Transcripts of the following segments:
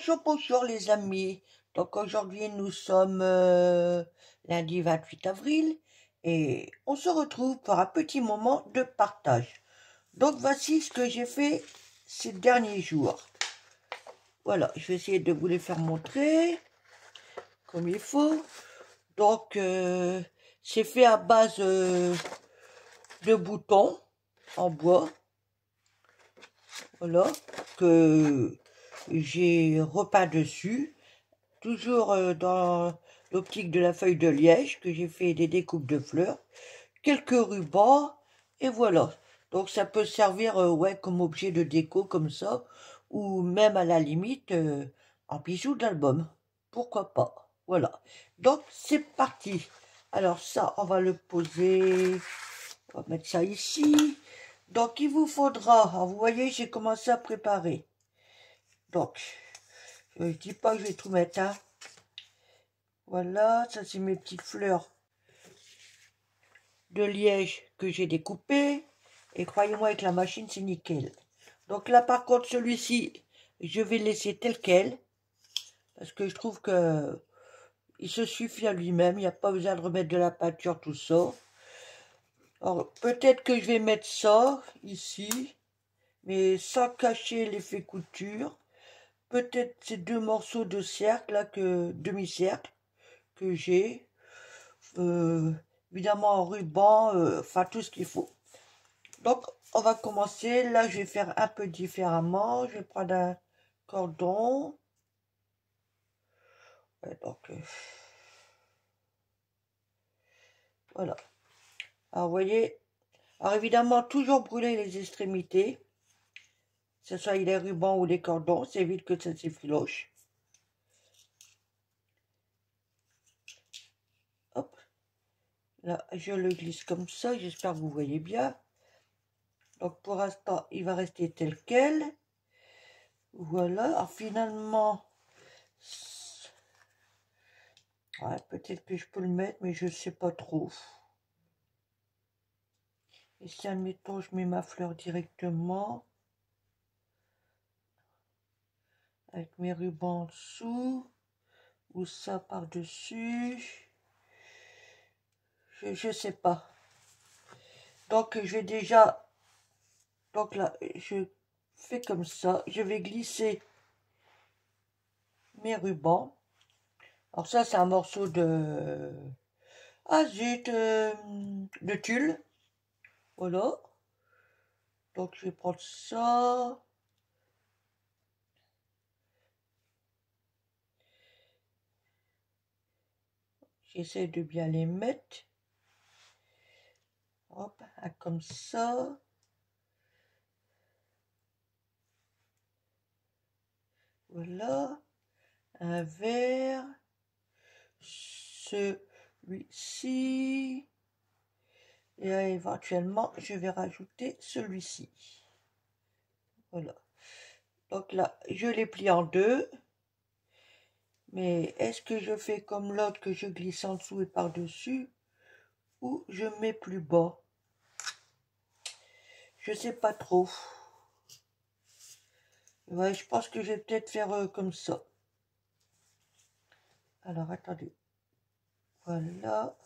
Bonjour, bonjour les amis. Donc aujourd'hui nous sommes lundi 28 avril et on se retrouve pour un petit moment de partage. Donc voici ce que j'ai fait ces derniers jours. Voilà, je vais essayer de vous les faire montrer comme il faut. Donc c'est fait à base de boutons en bois. Voilà, que j'ai repeint dessus. Toujours dans l'optique de la feuille de liège, que j'ai fait des découpes de fleurs, quelques rubans, et voilà. Donc ça peut servir ouais, comme objet de déco comme ça, ou même à la limite en bijou d'album. Pourquoi pas? Voilà. Donc c'est parti. Alors ça, on va le poser. On va mettre ça ici. Donc il vous faudra, alors, vous voyez, j'ai commencé à préparer. Donc, je ne dis pas que je vais tout mettre, hein. Voilà, ça c'est mes petites fleurs de liège que j'ai découpées. Et croyez-moi, avec la machine, c'est nickel. Donc là, par contre, celui-ci, je vais le laisser tel quel. Parce que je trouve que il se suffit à lui-même. Il n'y a pas besoin de remettre de la peinture, tout ça. Alors, peut-être que je vais mettre ça, ici. Mais sans cacher l'effet couture. Peut-être ces deux morceaux de cercle, là, demi-cercle, que j'ai. Évidemment en ruban, enfin tout ce qu'il faut. Donc on va commencer. Là je vais faire un peu différemment. Je vais prendre un cordon. Ouais, donc voilà. Alors vous voyez, alors évidemment toujours brûler les extrémités, que ce soit les rubans ou les cordons, ça évite que ça s'effiloche. Hop, là je le glisse comme ça, j'espère que vous voyez bien. Donc pour l'instant il va rester tel quel. Voilà, alors finalement, ouais, peut-être que je peux le mettre, mais je sais pas trop. Et si, admettons, je mets ma fleur directement, avec mes rubans en dessous, ou ça par-dessus, je sais pas. Donc, je vais déjà, donc là, je fais comme ça, je vais glisser mes rubans. Alors ça, c'est un morceau de, ah zut, de tulle, voilà. Donc, je vais prendre ça. J'essaie de bien les mettre. Hop, comme ça. Voilà. Un vert. Celui-ci. Et éventuellement, je vais rajouter celui-ci. Voilà. Donc là, je les plie en deux. Mais est-ce que je fais comme l'autre que je glisse en dessous et par-dessus? Ou je mets plus bas? Je sais pas trop. Ouais, je pense que je vais peut-être faire comme ça. Alors, attendez. Voilà.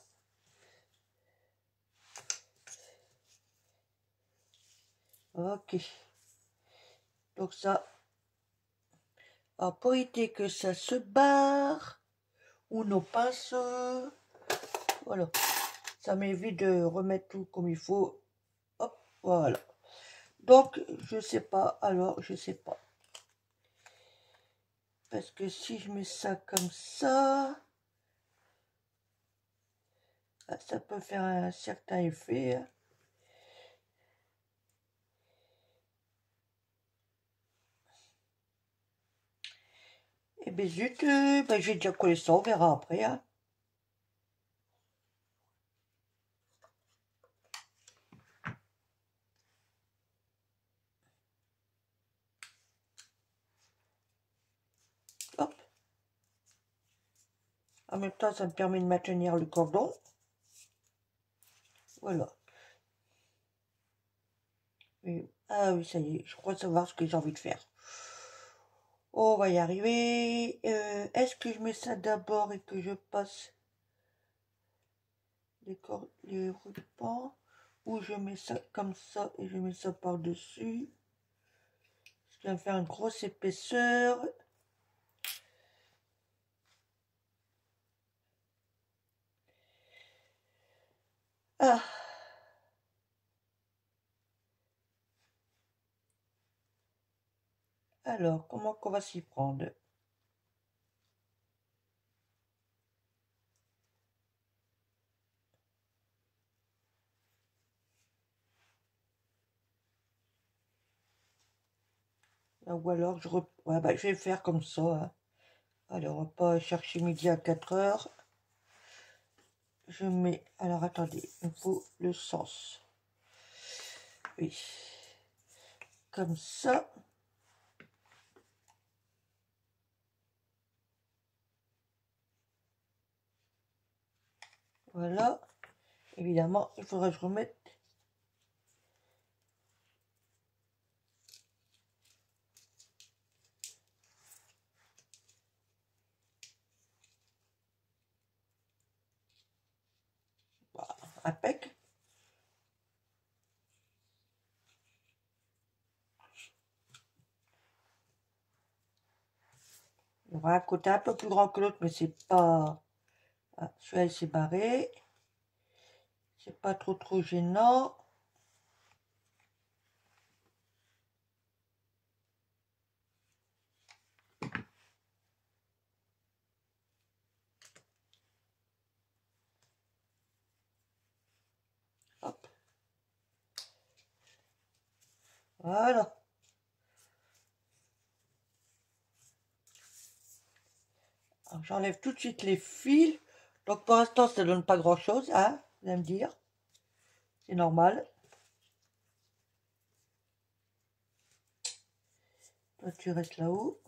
Ok. Donc ça, alors pour éviter que ça se barre, ou nos pinces, voilà. Ça m'évite de remettre tout comme il faut. Hop, voilà. Donc, je sais pas, alors je sais pas. Parce que si je mets ça comme ça, ça peut faire un certain effet. Et ben zut, ben, j'ai déjà collé ça, on verra après. Hein. Hop. En même temps, ça me permet de maintenir le cordon. Voilà. Et, ah oui, ça y est, je crois savoir ce que j'ai envie de faire. On va y arriver. Est-ce que je mets ça d'abord et que je passe les rubans, ou je mets ça comme ça et je mets ça par-dessus? Je vais faire une grosse épaisseur. Ah. Alors, comment qu'on va s'y prendre? Ou alors, ouais, bah, je vais faire comme ça, hein. Alors, on va pas chercher midi à 4 heures. Je mets... Alors, attendez, il me faut le sens. Oui. Comme ça. Voilà. Évidemment, il faudra que je remette... Voilà, impec. Il y aura un côté un peu plus grand que l'autre, mais c'est pas... Ah, celui-là, il s'est barré. C'est pas trop gênant. Hop. Voilà. J'enlève tout de suite les fils. Donc pour l'instant, ça donne pas grand-chose, hein, vous allez me dire. C'est normal. Toi, tu restes là-haut.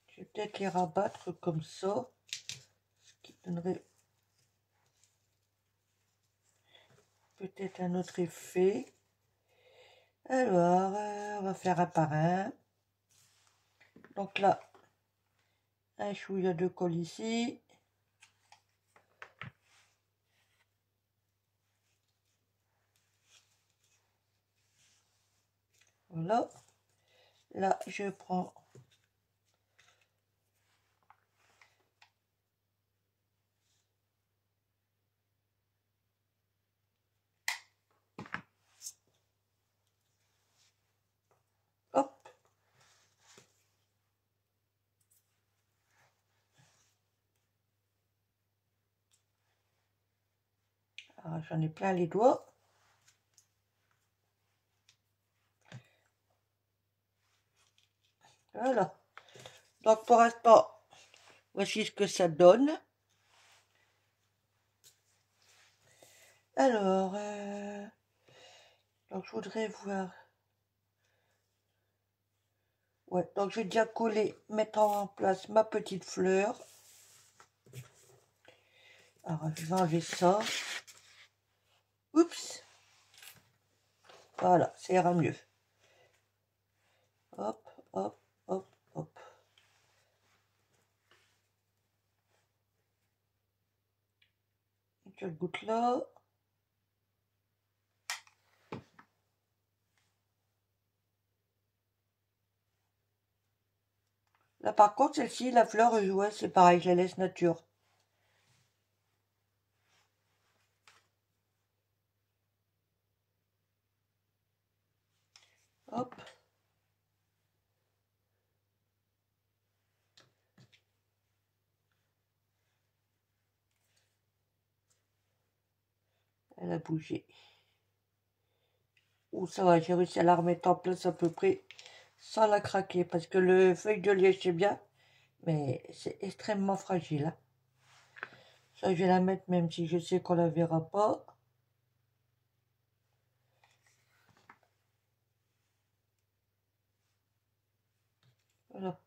Je vais peut-être les rabattre comme ça. Ce qui donnerait peut-être un autre effet. Alors, on va faire un par un. Donc là, un chouïa de colle ici. Voilà. Là, je prends hop. Alors, j'en ai plein les doigts. Voilà. Donc pour l'instant, voici ce que ça donne. Alors, donc je voudrais voir. Ouais, donc je vais déjà coller, mettre en place ma petite fleur. Alors, je vais enlever ça. Oups. Voilà, ça ira mieux. Hop, hop, hop, hop. Une seule goutte là. Là, par contre, celle-ci, la fleur, ouais, c'est pareil, je la laisse nature. Hop. Elle a bougé. Ouh, ça va, j'ai réussi à la remettre en place à peu près sans la craquer. Parce que le feuille de liège, c'est bien, mais c'est extrêmement fragile, hein. Ça, je vais la mettre même si je sais qu'on la verra pas. Voilà.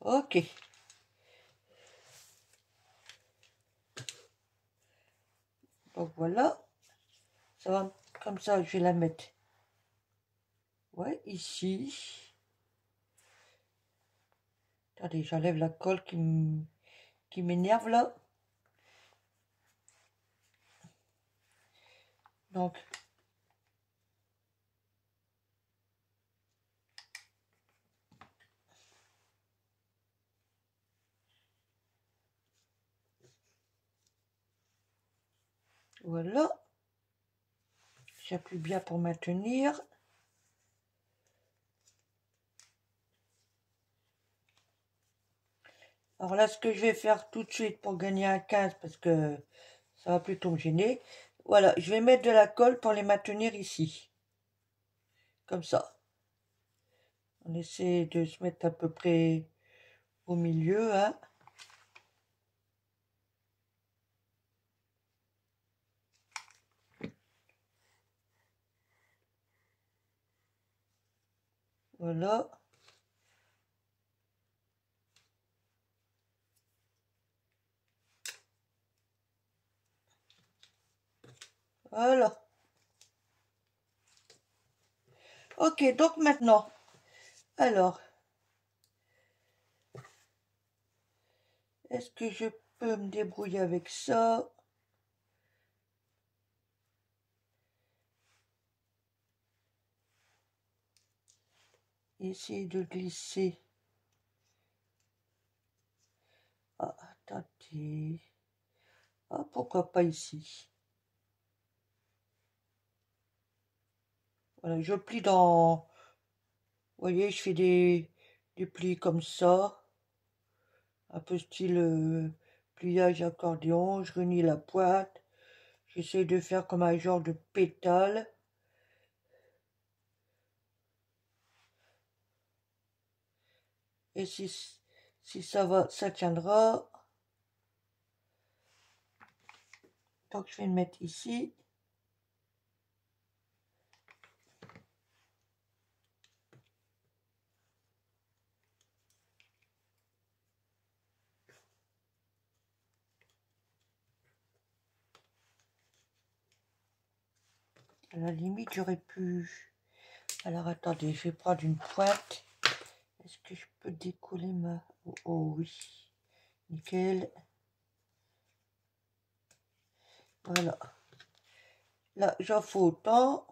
Ok. Donc voilà, ça va comme ça, je vais la mettre, ouais, ici. Attendez, j'enlève la colle qui m'énerve là. Donc, voilà. J'appuie bien pour maintenir. Alors là, ce que je vais faire tout de suite pour gagner un 15, parce que ça va plutôt me gêner. Voilà, je vais mettre de la colle pour les maintenir ici. Comme ça. On essaie de se mettre à peu près au milieu, hein. Voilà. Voilà. Ok, donc maintenant, alors, est-ce que je peux me débrouiller avec ça? Essayer de glisser. Ah, attendez. Ah, pourquoi pas ici? Voilà, je plie dans... Vous voyez, je fais des plis comme ça. Un peu style pliage accordéon. Je renie la pointe. J'essaie de faire comme un genre de pétale. Et si ça va, ça tiendra. Donc je vais le mettre ici. À la limite, j'aurais pu... Alors attendez, je vais prendre une pointe. Est-ce que je peux décoller ma... Oh, oh oui, nickel. Voilà. Là, j'en fais autant.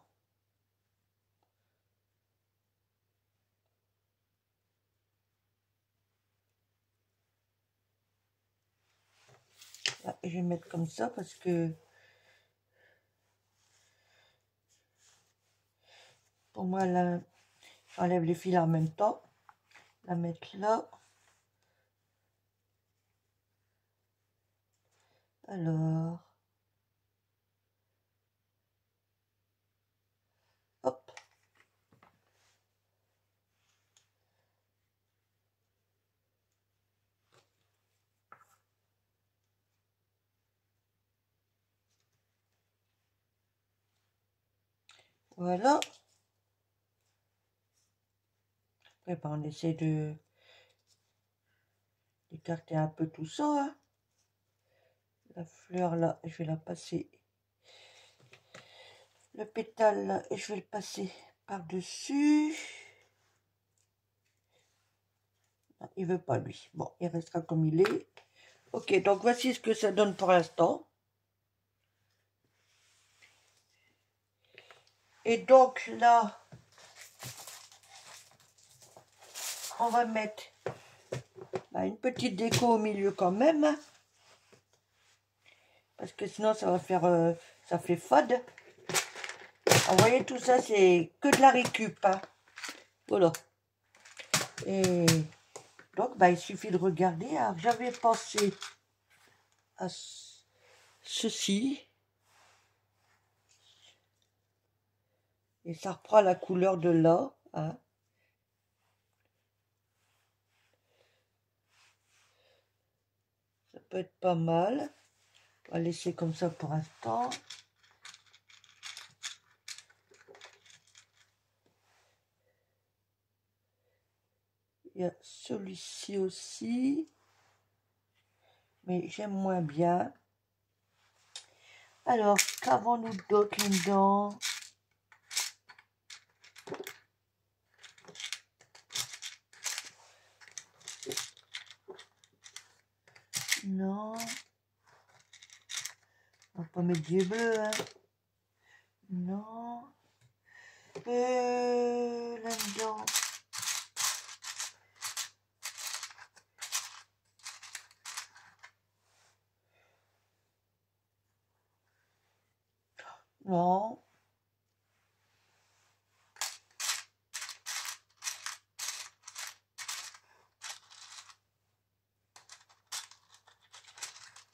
Là, je vais mettre comme ça parce que... Pour moi, là, j'enlève les fils en même temps. La mettre là. Alors... Hop. Voilà. Après, ben, on essaie de d'écarter un peu tout ça, hein. La fleur là, je vais la passer. Le pétale là, je vais le passer par-dessus. Il veut pas lui. Bon, il restera comme il est. Ok, donc voici ce que ça donne pour l'instant. Et donc là, on va mettre une petite déco au milieu quand même, hein, parce que sinon ça va faire, ça fait fade. Vous voyez, tout ça c'est que de la récup, hein. Voilà. Et donc il suffit de regarder. Alors j'avais pensé à ceci. Et ça reprend la couleur de là, hein. Ça peut être pas mal. On va laisser comme ça pour l'instant. Il y a celui-ci aussi. Mais j'aime moins bien. Alors, qu'avons-nous d'autre là-dedans? Non. On va pas mettre du bleu, hein. Non. Là-dedans. Non.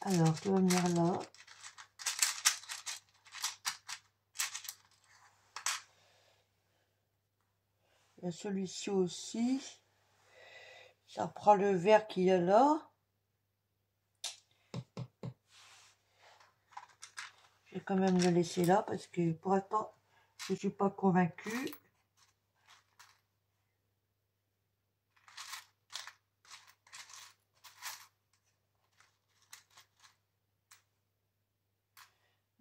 Alors, tu vas venir là. Il y a celui-ci aussi. Ça prend le vert qu'il y a là. Je vais quand même le laisser là parce que pour l'instant, je ne suis pas convaincue.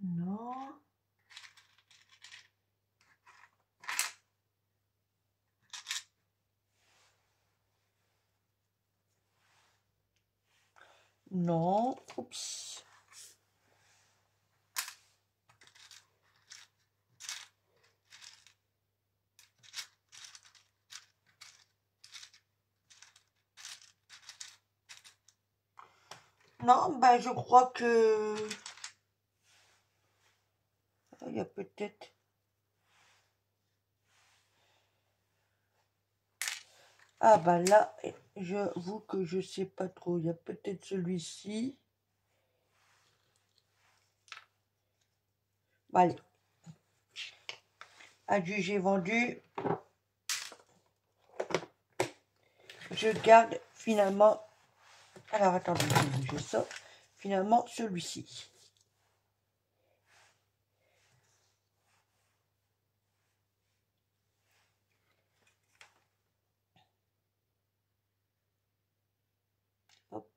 Non. Non. Oups. Non, ben je crois que... Il y a peut-être... Ah bah là, j'avoue que je sais pas trop. Il y a peut-être celui-ci. Bah, allez. Adjugé vendu. Je garde finalement... Alors attendez, je vais bouger ça. Finalement, celui-ci. Hop.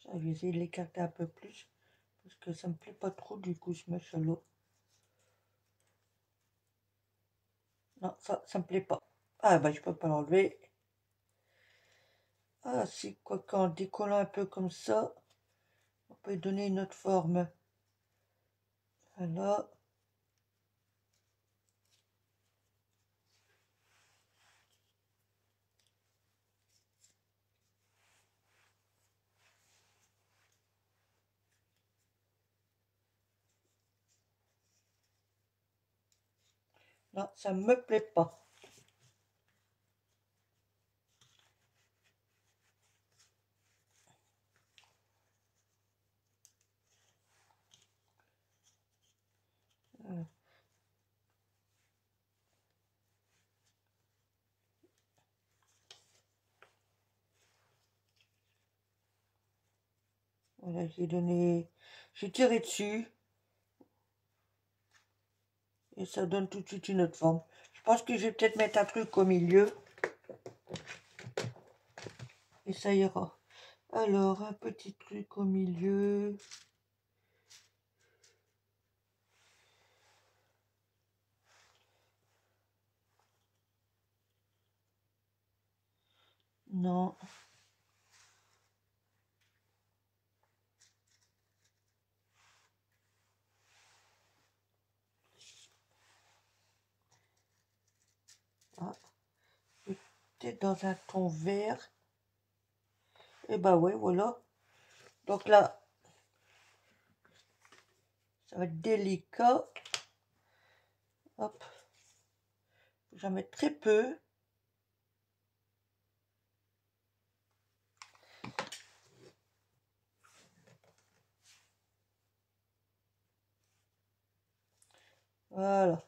Ça, je vais essayer de l'écarter un peu plus. Parce que ça me plaît pas trop du coup ce machin-là. Non, ça me plaît pas. Ah bah je peux pas l'enlever. Ah si, quoi qu'en décollant un peu comme ça, on peut donner une autre forme. Voilà. Non, ça me plaît pas. Voilà, j'ai tiré dessus et ça donne tout de suite une autre forme. Je pense que je vais peut-être mettre un truc au milieu et ça ira. Alors, un petit truc au milieu. Non. Ah, peut-être dans un ton vert. Et bah ouais, voilà. Donc là, ça va être délicat. Hop. J'en mets très peu. Voilà.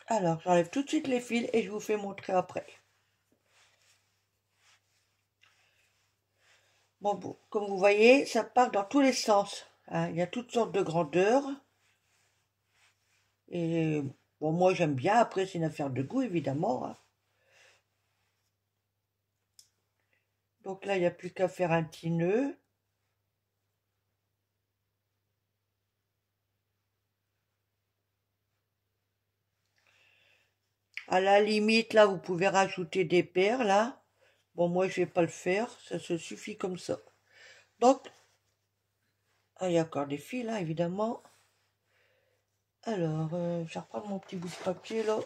Alors, j'enlève tout de suite les fils et je vous fais montrer après. Bon, comme vous voyez, ça part dans tous les sens. Hein, il y a toutes sortes de grandeurs. Et bon, moi j'aime bien. Après, c'est une affaire de goût, évidemment. Hein. Donc là, il n'y a plus qu'à faire un petit nœud. À la limite, là, vous pouvez rajouter des perles, là. Bon, moi, je vais pas le faire. Ça se suffit comme ça. Donc, il y a encore des fils, là, évidemment. Alors, je vais reprendre mon petit bout de papier, là.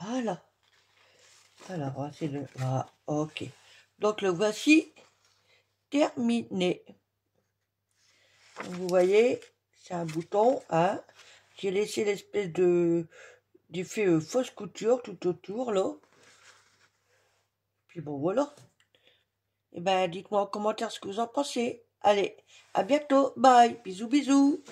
Voilà. Alors, c'est le... Voilà, ok. Donc, le voici terminé. Vous voyez, c'est un bouton, hein. J'ai laissé l'espèce d'effet fausse couture tout autour, là. Puis bon, voilà. Et ben, dites-moi en commentaire ce que vous en pensez. Allez, à bientôt. Bye. Bisous, bisous.